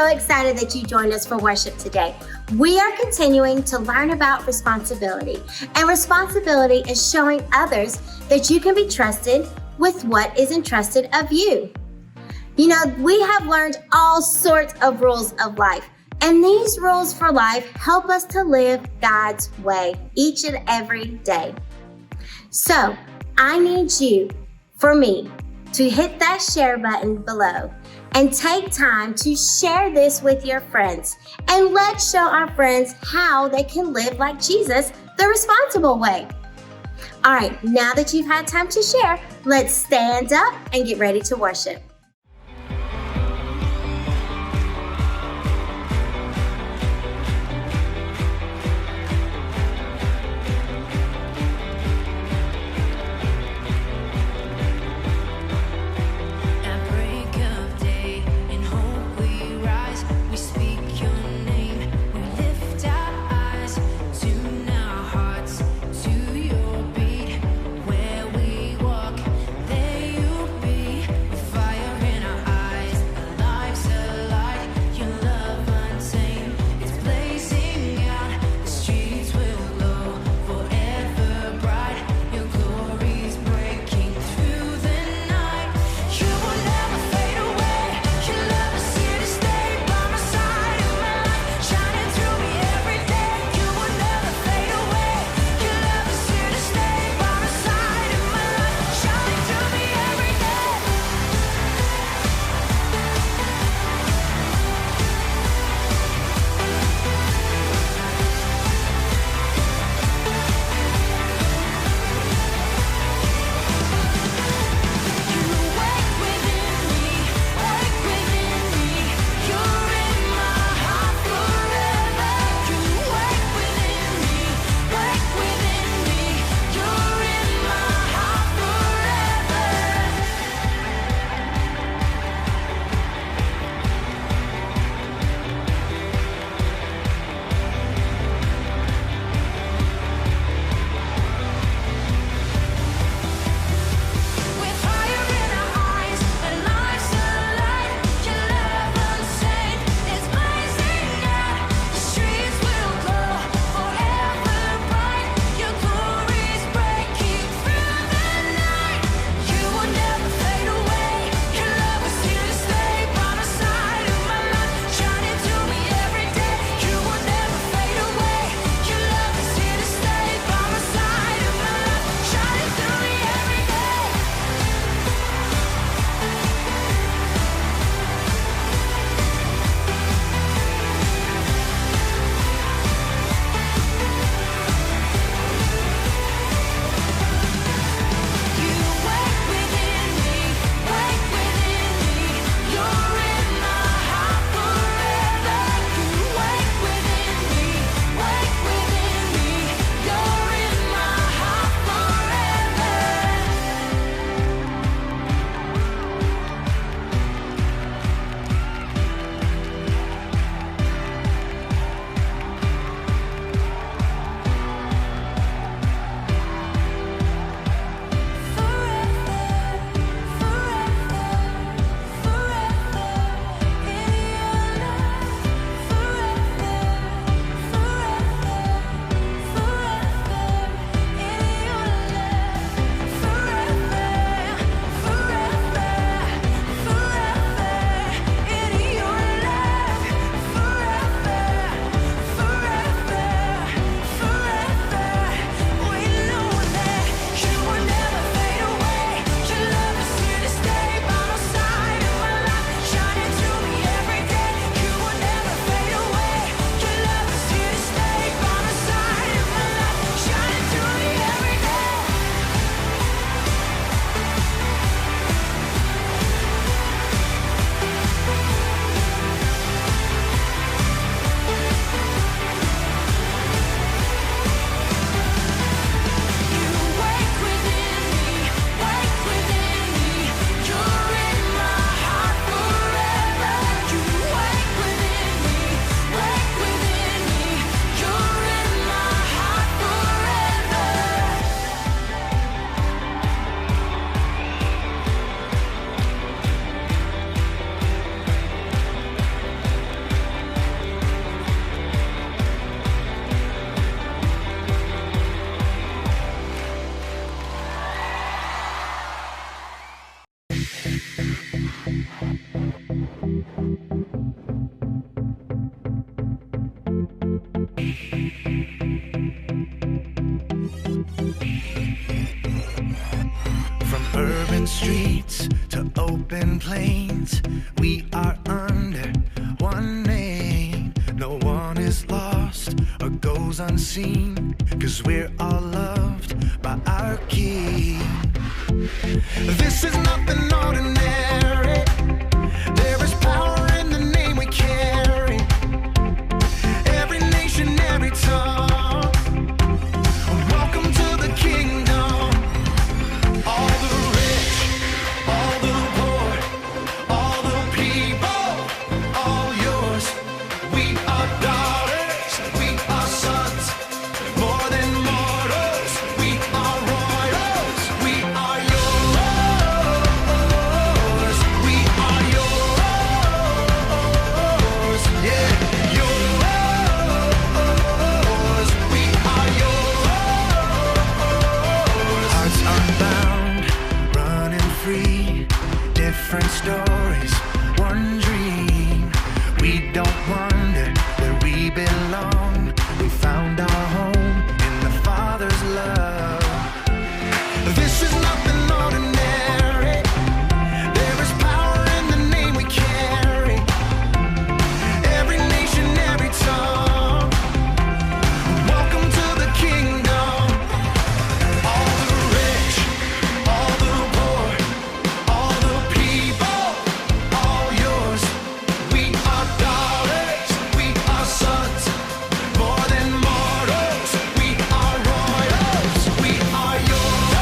excited that you joined us for worship today. We are continuing to learn about responsibility, and responsibility is showing others that you can be trusted with what is entrusted of you. You know, we have learned all sorts of rules of life, and these rules for life help us to live God's way each and every day. So I need you, for me, to hit that share button below and take time to share this with your friends. And let's show our friends how they can live like Jesus the responsible way. All right, now that you've had time to share, let's stand up and get ready to worship. Fire streets to open plains. We are under one name. No one is lost or goes unseen, 'cause we're all loved by our King. This is nothing ordinary. There is power in the name we carry. Every nation, every tongue, welcome to the kingdom. All the rich, all the poor, all the people, all yours. We are daughters, we are sons, more than mortals. We are royals, we are yours. We are yours, yeah, yours. We are yours. Hearts unbound, running free, different stories, one dream. We don't wonder where we belong. We found our home in the Father's love. This is nothing ordinary. There is power in the name we carry. Every nation, every tongue, welcome to the kingdom. All the rich, all the poor, all the people, all yours. We are daughters, we are sons, more than mortals. We are royals, we are yours.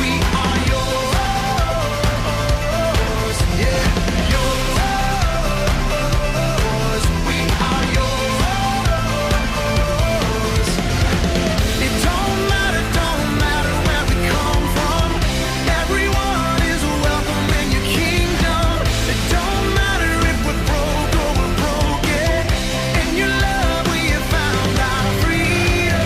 We are yours, yeah, yours. We are yours. It don't matter where we come from. Everyone is welcome in your kingdom. It don't matter if we're broke or we're broken. In your love we have found our freedom.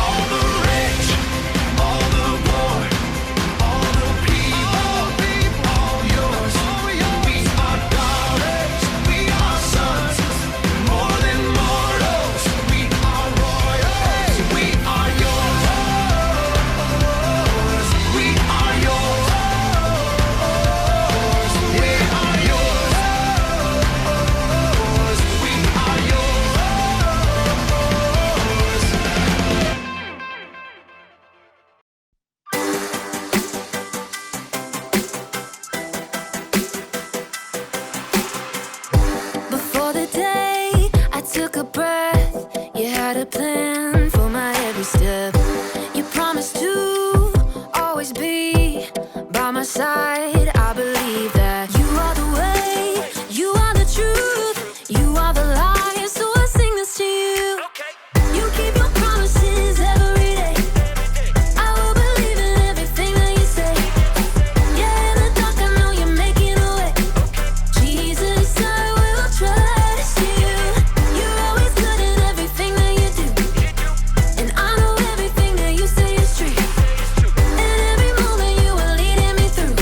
All the rich, all the poor, all the people, all yours. We are daughters, we are sons, more than mortals. We are royals, we are yours. We are yours, we are yours. We are yours. Before the day I took a breath, you had a plan for my every step. You promised to always be by my side. I believe that you are the way, you are the truth, you are the light. So I sing this to you. You keep your promises every day. I will believe in everything that you say. Yeah, in the dark I know you're making a way. Jesus, I will trust you. You're always good at everything that you do. And I know everything that you say is true. And every moment you are leading me through.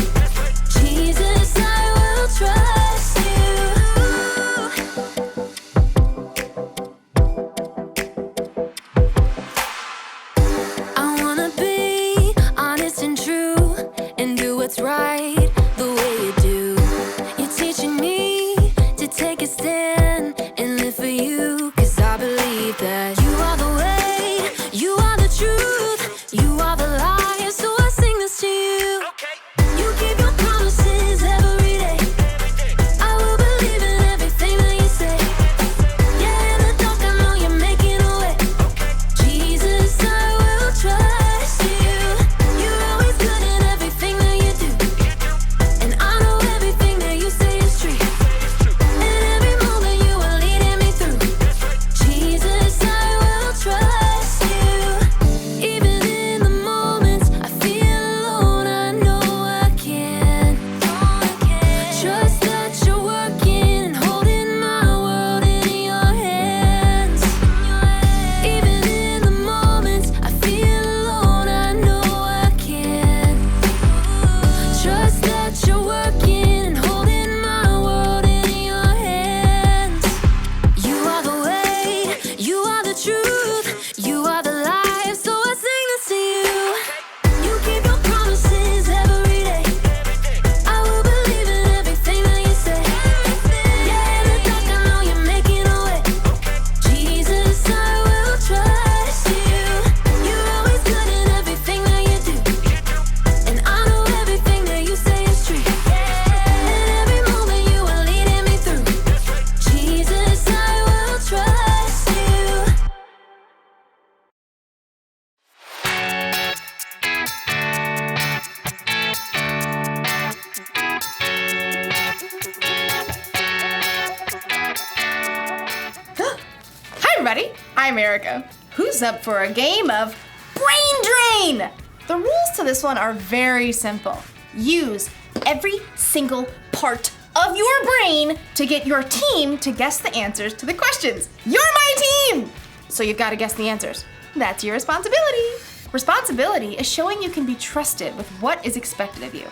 America. Who's up for a game of Brain Drain? The rules to this one are very simple. Use every single part of your brain to get your team to guess the answers to the questions. You're my team! So you've got to guess the answers. That's your responsibility. Responsibility is showing you can be trusted with what is expected of you.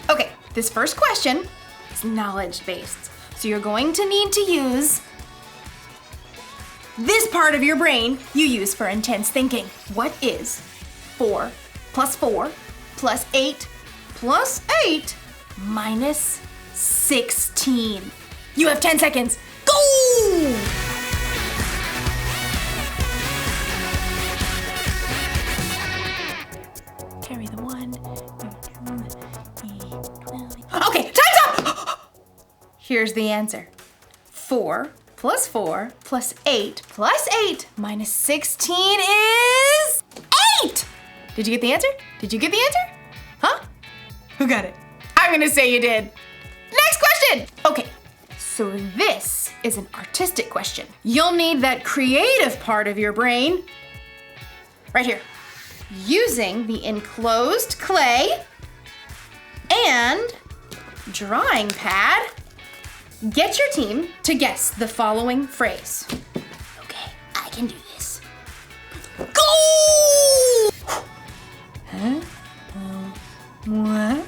Okay, this first question is knowledge-based. So you're going to need to use this part of your brain you use for intense thinking. What is 4 plus 8 plus 8 minus 16? You have 10 seconds. Go! Carry the 1. Okay, time's up! Here's the answer. 4 plus 4 plus 8 plus 8 minus 16 is 8! Did you get the answer? Did you get the answer? Huh? Who got it? I'm gonna say you did. Next question! Okay, so this is an artistic question. You'll need that creative part of your brain right here. Using the enclosed clay and drawing pad, get your team to guess the following phrase. Okay, I can do this. Go! Huh? What?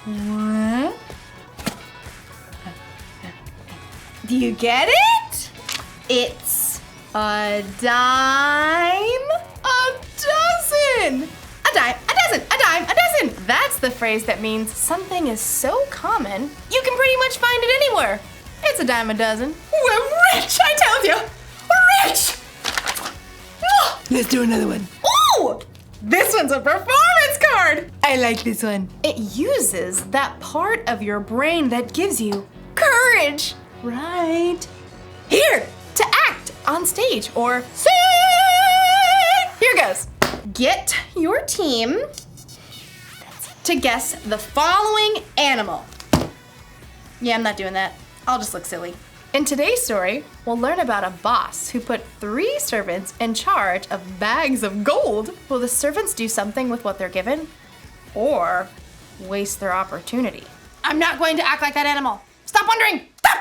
What? Do you get it? It's a dime a dozen. A dime a dozen, a dime a dozen. That's the phrase that means something is so common, you can pretty much find it anywhere. It's a dime a dozen. We're rich, I told you. We're rich. Let's do another one. Ooh! This one's a performance card. I like this one. It uses that part of your brain that gives you courage, right? Here, to act on stage or sing. Here goes. Get your team to guess the following animal. Yeah, I'm not doing that. I'll just look silly. In today's story, we'll learn about a boss who put 3 servants in charge of bags of gold. Will the servants do something with what they're given or waste their opportunity? I'm not going to act like that animal. Stop wondering. Stop!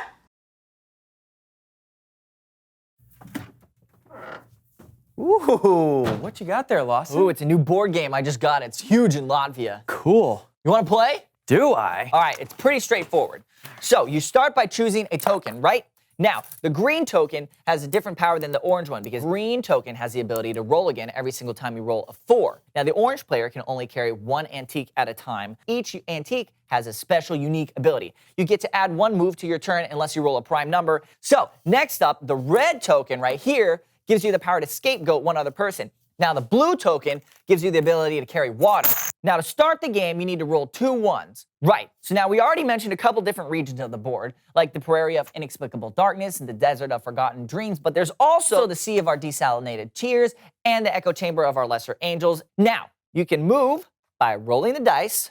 Ooh, what you got there, Lawson? Ooh, it's a new board game. I just got it. It's huge in Latvia. Cool. You want to play? Do I? All right, it's pretty straightforward. So you start by choosing a token, right? Now, the green token has a different power than the orange one because green token has the ability to roll again every single time you roll a 4. Now, the orange player can only carry 1 antique at a time. Each antique has a special, unique ability. You get to add 1 move to your turn unless you roll a prime number. So, next up, the red token right here gives you the power to scapegoat one other person. Now, the blue token gives you the ability to carry water. Now, to start the game, you need to roll 2 1s. Right, so now we already mentioned a couple different regions of the board, like the Prairie of Inexplicable Darkness and the Desert of Forgotten Dreams, but there's also the Sea of our Desalinated Tears and the Echo Chamber of our Lesser Angels. Now, you can move by rolling the dice,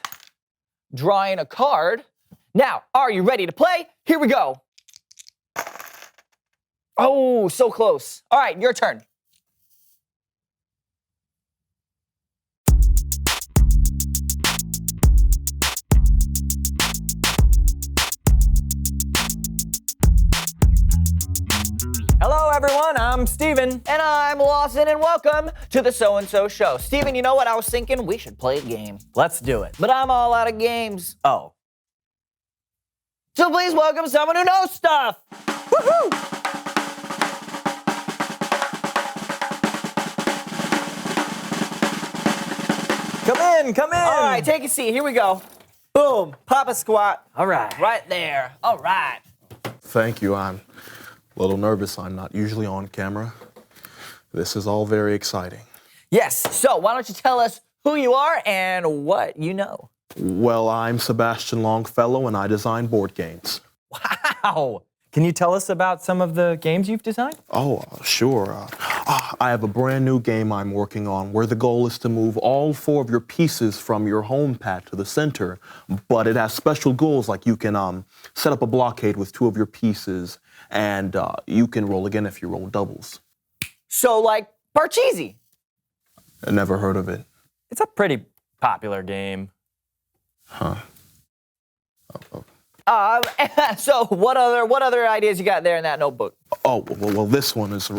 drawing a card. Now, are you ready to play? Here we go. Oh, so close. All right, your turn. Hello, everyone. I'm Steven. And I'm Lawson, and welcome to the So-and-So Show. Steven, you know what? I was thinking we should play a game. Let's do it. But I'm all out of games. Oh. So please welcome someone who knows stuff. Woohoo! Come in, come in. All right, take a seat. Here we go. Boom, Papa Squat. All right. Right there. All right. Thank you. I'm a little nervous. I'm not usually on camera. This is all very exciting. Yes, so why don't you tell us who you are and what you know? Well, I'm Sebastian Longfellow, and I design board games. Wow. Can you tell us about some of the games you've designed? Oh, sure. I have a brand new game I'm working on where the goal is to move all 4 of your pieces from your home pad to the center, but it has special goals like you can set up a blockade with 2 of your pieces, and you can roll again if you roll doubles. So like Parcheesi. I never heard of it. It's a pretty popular game. Huh. So what other ideas you got there in that notebook? Oh, well, this one's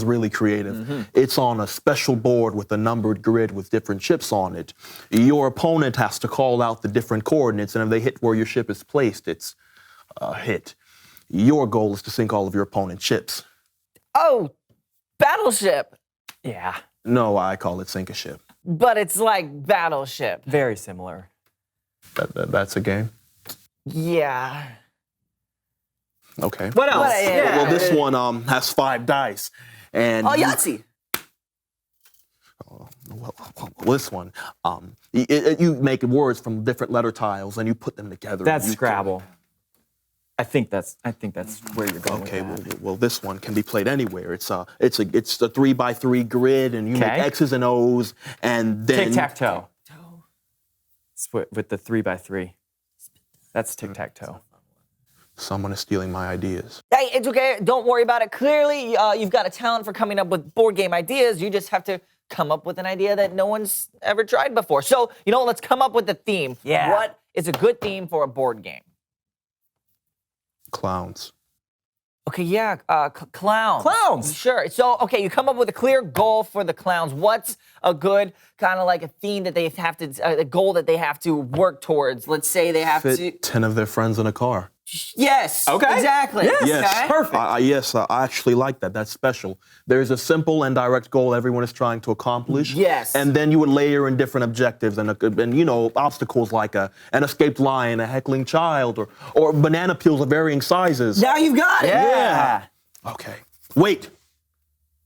really creative. It's on a special board with a numbered grid with different chips on it. Your opponent has to call out the different coordinates, and if they hit where your ship is placed, it's a hit. Your goal is to sink all of your opponent's ships. Oh, Battleship. Yeah, No, I call it sink a ship. But it's like Battleship. very similar. That's a game? Yeah. Okay. What else? Well, this one has 5 dice. And Oh, Yahtzee. Well, this one, you make words from different letter tiles and you put them together. That's and you Scrabble. I think that's where you're going. Okay, with that. well, this one can be played anywhere. It's a 3x3 grid, and you make X's and O's, and then Tic-tac-toe. With the 3x3. That's tic-tac-toe. Someone is stealing my ideas. Hey, it's okay. Don't worry about it. Clearly, you've got a talent for coming up with board game ideas. You just have to come up with an idea that no one's ever tried before. So, let's come up with a theme. Yeah. What is a good theme for a board game? Clowns. Okay, yeah, clowns. Clowns! Sure. So, okay, you come up with a clear goal for the clowns. What's a good kind of like a theme that they have to, a goal that they have to work towards? Let's say they have Fit to. 10 of their friends in a car. Yes. Okay. Exactly. Yes. Yes, Okay. Perfect. Yes, I actually like that. That's special. There's a simple and direct goal everyone is trying to accomplish. Yes. And then you would layer in different objectives and obstacles like an escaped lion, a heckling child, or banana peels of varying sizes. Now you've got it. Yeah. Okay. Wait.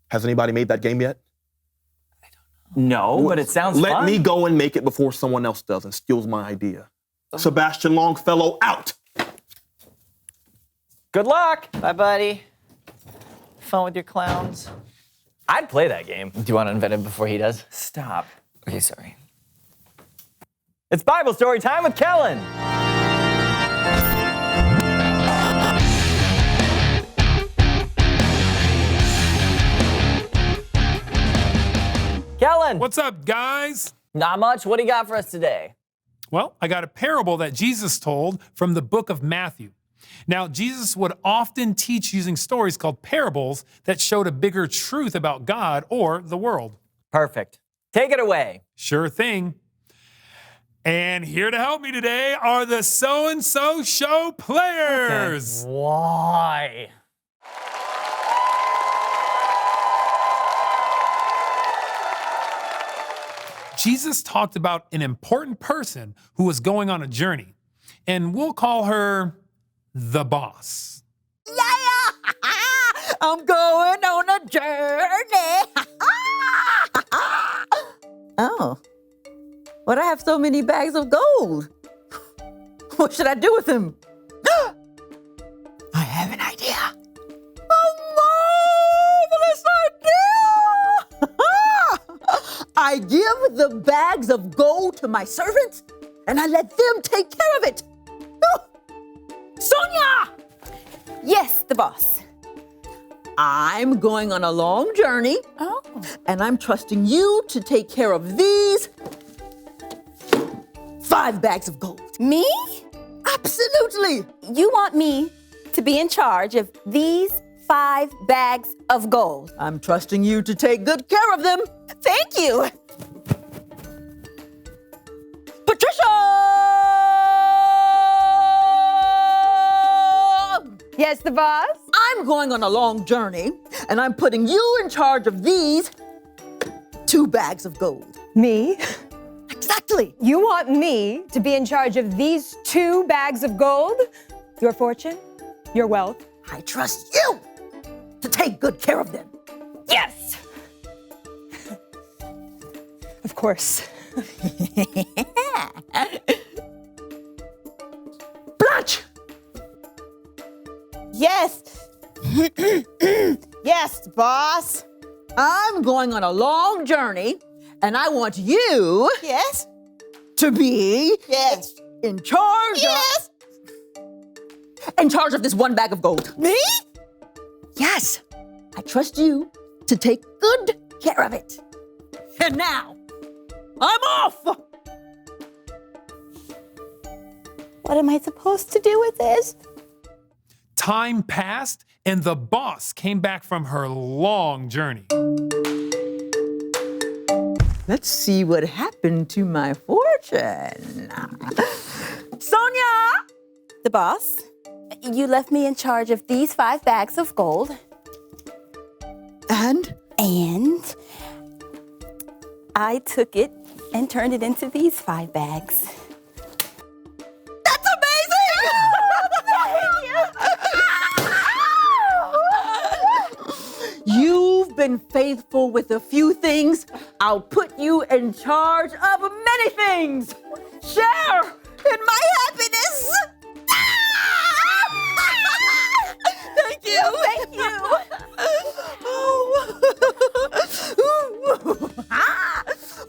Has anybody made that game yet? No, but it sounds Let fun. me go and make it before someone else does and steals my idea. Sebastian Longfellow out. Good luck. Bye, buddy. Fun with your clowns. I'd play that game. Do you want to invent it before he does? Stop. Okay, sorry. It's Bible story time with Kellen. Kellen. What's up, guys? Not much. What do you got for us today? Well, I got a parable that Jesus told from the book of Matthew. Now, Jesus would often teach using stories called parables that showed a bigger truth about God or the world. Perfect. Take it away. Sure thing. And here to help me today are the So-and-So Show players. Why? Jesus talked about an important person who was going on a journey, and we'll call her the boss. Yeah, I'm going on a journey. Oh, but I have so many bags of gold. What should I do with them? I have an idea. A marvelous idea! I give the bags of gold to my servants, and I let them take care of it. Sonia! Yes, the boss. I'm going on a long journey. Oh. And I'm trusting you to take care of these 5 bags of gold. Me? Absolutely. You want me to be in charge of these 5 bags of gold? I'm trusting you to take good care of them. Thank you. Patricia! Yes, the boss? I'm going on a long journey, and I'm putting you in charge of these 2 bags of gold. Me? Exactly. You want me to be in charge of these 2 bags of gold? Your fortune? Your wealth? I trust you to take good care of them. Yes! Of course. Blanche! Yes. Yes, boss. I'm going on a long journey, and I want you Yes. to be Yes. in charge Yes. in charge of this 1 bag of gold. Me? Yes. I trust you to take good care of it. And now, I'm off! What am I supposed to do with this? Time passed, and the boss came back from her long journey. Let's see what happened to my fortune. Sonia! The boss, you left me in charge of these 5 bags of gold. And? And I took it and turned it into these 5 bags. That's amazing! You've been faithful with a few things. I'll put you in charge of many things. Share in my happiness. Thank you. Thank you.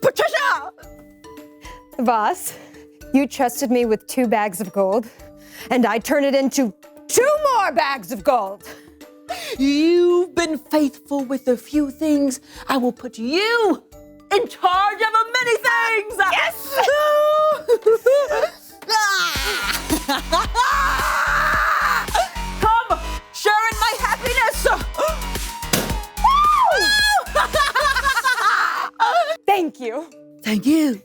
Patricia! Boss, you trusted me with 2 bags of gold, and I turn it into 2 more bags of gold. You've been faithful with a few things. I will put you in charge of many things. Yes! Come, share in my happiness. Thank you. Thank you.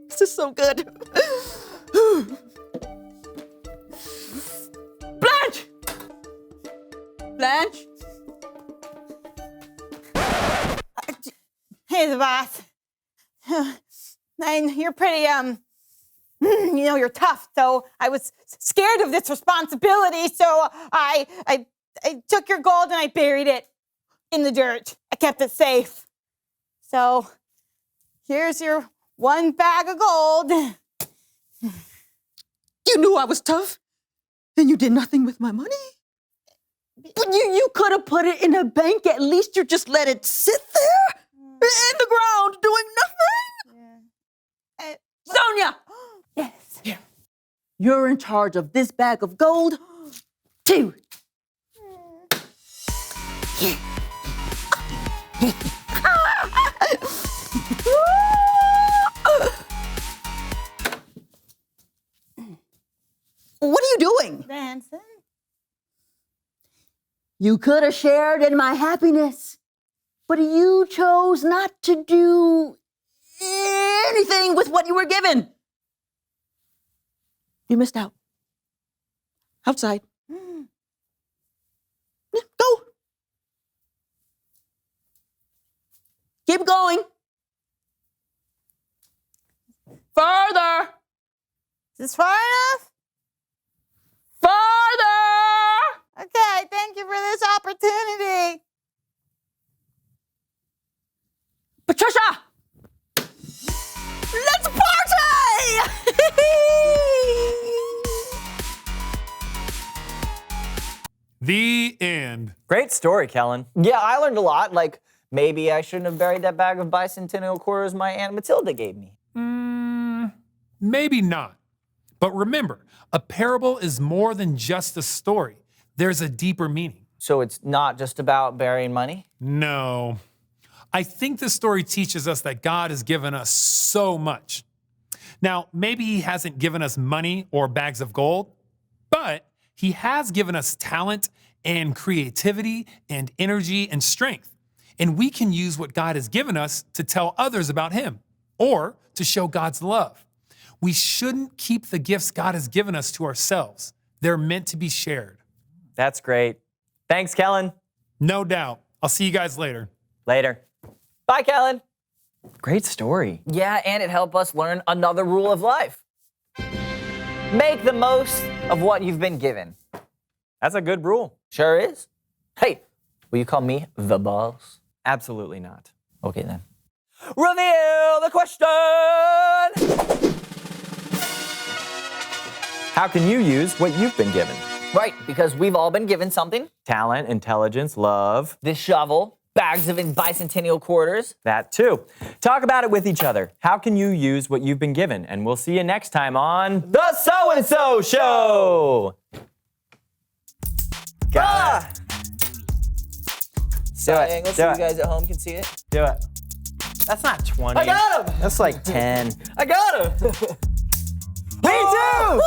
This is so good. Blanche! Blanche? Hey, the boss. And you're pretty, you're tough. So I was scared of this responsibility. So I took your gold and I buried it in the dirt. I kept it safe. So here's your 1 bag of gold. You knew I was tough, and you did nothing with my money. But you could have put it in a bank. At least you just let it sit there in the ground doing nothing. Yeah. Sonia! Yes. Here. You're in charge of this bag of gold, too. What are you doing? Dancing. You could have shared in my happiness, but you chose not to do anything with what you were given. You missed out. Outside. Yeah, go. Keep going. Further. Is this far enough? Further. Okay, thank you for this opportunity. Patricia! Let's party! The end. Great story, Kellen. Yeah, I learned a lot. Like, maybe I shouldn't have buried that bag of bicentennial quarters my Aunt Matilda gave me. Maybe not. But remember, a parable is more than just a story. There's a deeper meaning. So it's not just about burying money? No. I think the story teaches us that God has given us so much. Now, maybe he hasn't given us money or bags of gold, but he has given us talent and creativity and energy and strength. And we can use what God has given us to tell others about him or to show God's love. We shouldn't keep the gifts God has given us to ourselves. They're meant to be shared. That's great. Thanks, Kellen. No doubt. I'll see you guys later. Later. Bye, Kellen. Great story. Yeah, and it helped us learn another rule of life. Make the most of what you've been given. That's a good rule. Sure is. Hey, will you call me the boss? Absolutely not. Okay, then. Reveal the question! How can you use what you've been given? Right, because we've all been given something. Talent, intelligence, love. This shovel, bags of bicentennial quarters. That too. Talk about it with each other. How can you use what you've been given? And we'll see you next time on The So-and-So Show. God. side it, angle do so it. you guys at home can see it. Do it. That's not 20. I got him! That's like 10. I got him! Me too!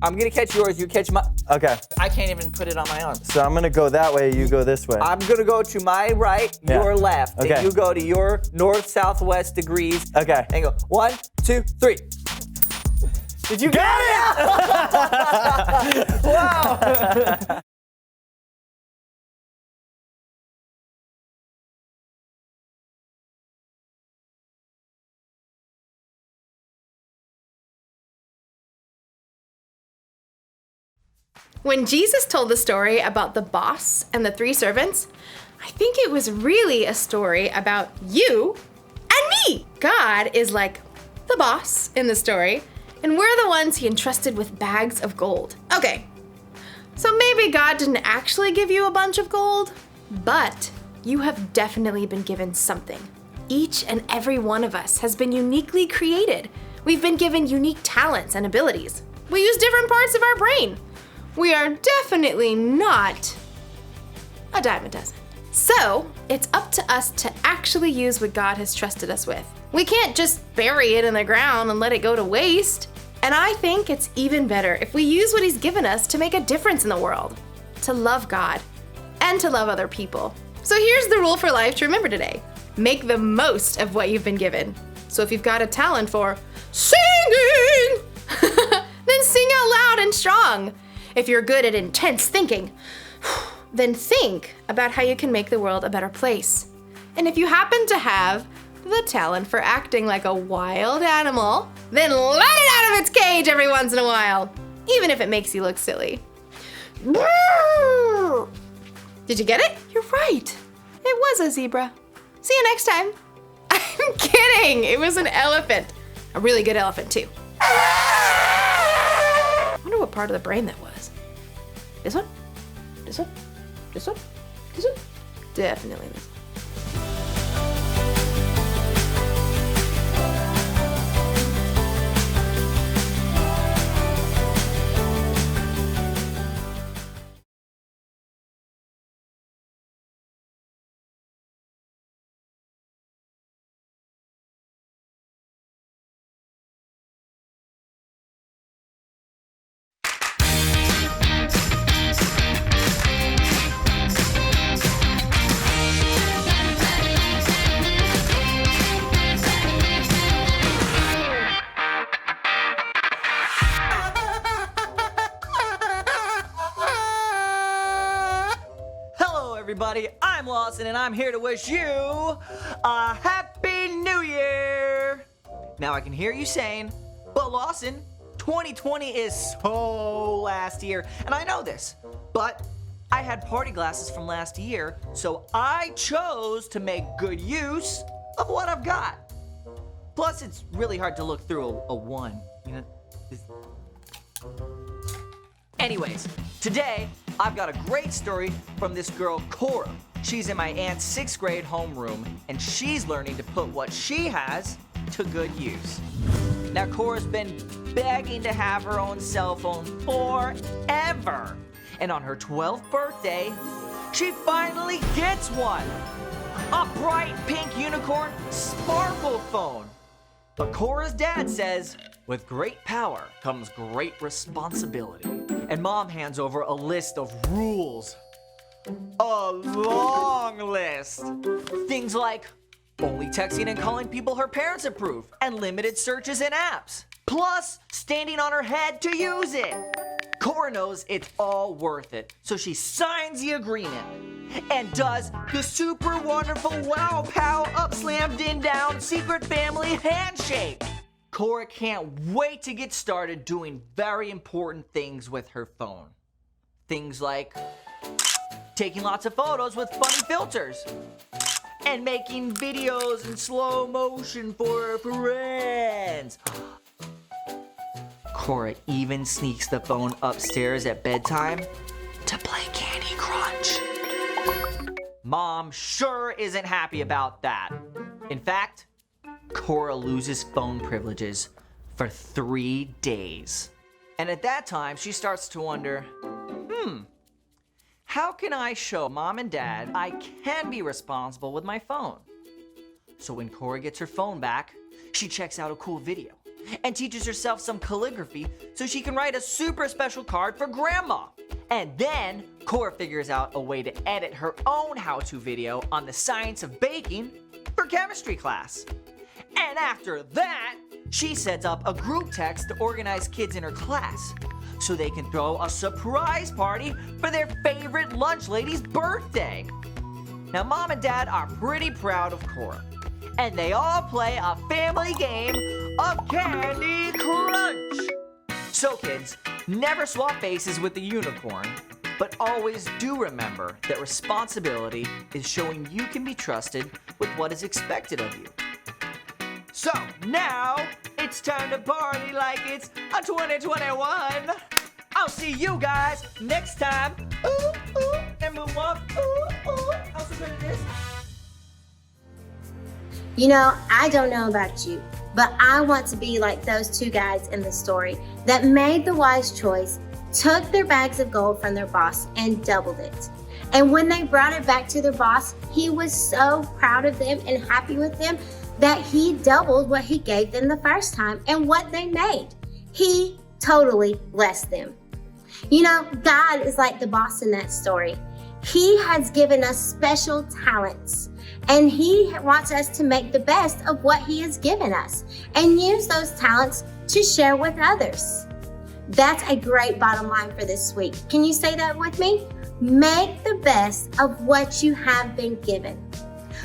I'm gonna catch yours, you catch my. Okay, I can't even put it on my arm. so I'm gonna go that way, you go this way. I'm gonna go to my right, Yeah. your left. Okay. And you go to your north-southwest degrees. Okay. And go 1, 2, 3. Did you get it? Wow! When Jesus told the story about the boss and the 3 servants, I think it was really a story about you and me. God is like the boss in the story, and we're the ones he entrusted with bags of gold. Okay, so maybe God didn't actually give you a bunch of gold, but you have definitely been given something. Each and every one of us has been uniquely created. We've been given unique talents and abilities. We use different parts of our brain. We are definitely not a dime a dozen. So, it's up to us to actually use what God has trusted us with. We can't just bury it in the ground and let it go to waste. And I think it's even better if we use what He's given us to make a difference in the world, to love God, and to love other people. So here's the rule for life to remember today. Make the most of what you've been given. So if you've got a talent for singing, then sing out loud and strong. If you're good at intense thinking, then think about how you can make the world a better place. And if you happen to have the talent for acting like a wild animal, then let it out of its cage every once in a while, even if it makes you look silly. Did you get it? You're right. It was a zebra. See you next time. I'm kidding. It was an elephant. A really good elephant, too. I wonder what part of the brain that was. This one? This one? This one? This one? Definitely this one. Everybody, I'm Lawson and I'm here to wish you a Happy New Year! Now I can hear you saying, but Lawson, 2020 is so last year, and I know this, but I had party glasses from last year, so I chose to make good use of what I've got. Plus, it's really hard to look through a one, you know? Anyways, today, I've got a great story from this girl, Cora. She's in my aunt's 6th grade homeroom, and she's learning to put what she has to good use. Now, Cora's been begging to have her own cell phone forever. And on her 12th birthday, she finally gets one. A bright pink unicorn sparkle phone. But Cora's dad says, with great power comes great responsibility. And Mom hands over a list of rules. A long list. Things like only texting and calling people her parents approve, and limited searches and apps. Plus, standing on her head to use it. Cora knows it's all worth it, so she signs the agreement and does the super wonderful wow pow up slam din down secret family handshake. Cora can't wait to get started doing very important things with her phone. Things like taking lots of photos with funny filters and making videos in slow motion for her friends. Cora even sneaks the phone upstairs at bedtime to play Candy Crush. Mom sure isn't happy about that. In fact, Cora loses phone privileges for 3 days. And at that time, she starts to wonder, How can I show mom and dad I can be responsible with my phone? So when Cora gets her phone back, she checks out a cool video and teaches herself some calligraphy so she can write a super special card for grandma. And then Cora figures out a way to edit her own how-to video on the science of baking for chemistry class. And after that, she sets up a group text to organize kids in her class so they can throw a surprise party for their favorite lunch lady's birthday. Now, mom and dad are pretty proud of Cora, and they all play a family game of Candy Crunch. So kids, never swap faces with the unicorn, but always do remember that responsibility is showing you can be trusted with what is expected of you. So now it's time to party like it's a 2021. I'll see you guys next time. Ooh, ooh, and move up. Ooh, ooh. How so good it is. You know, I don't know about you, but I want to be like those two guys in the story that made the wise choice, took their bags of gold from their boss and doubled it. And when they brought it back to their boss, he was so proud of them and happy with them that he doubled what he gave them the first time and what they made. He totally blessed them. You know, God is like the boss in that story. He has given us special talents, and he wants us to make the best of what he has given us and use those talents to share with others. That's a great bottom line for this week. Can you say that with me? Make the best of what you have been given.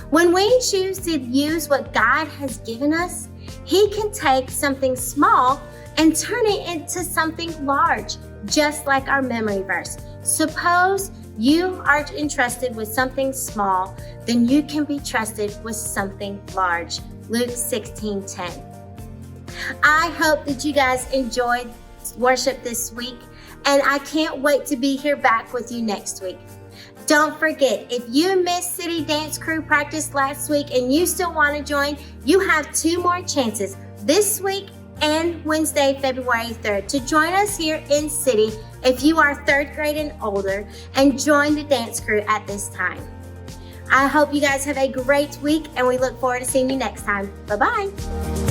When we choose to use what God has given us, he can take something small and turn it into something large, just like our memory verse. Suppose you are entrusted with something small, then you can be trusted with something large. Luke 16:10. I hope that you guys enjoyed worship this week, and I can't wait to be here back with you next week. Don't forget, if you missed City Dance Crew practice last week and you still want to join, you have 2 more chances this week and Wednesday, February 3rd, to join us here in City if you are 3rd grade and older, and join the dance crew at this time. I hope you guys have a great week, and we look forward to seeing you next time. Bye-bye.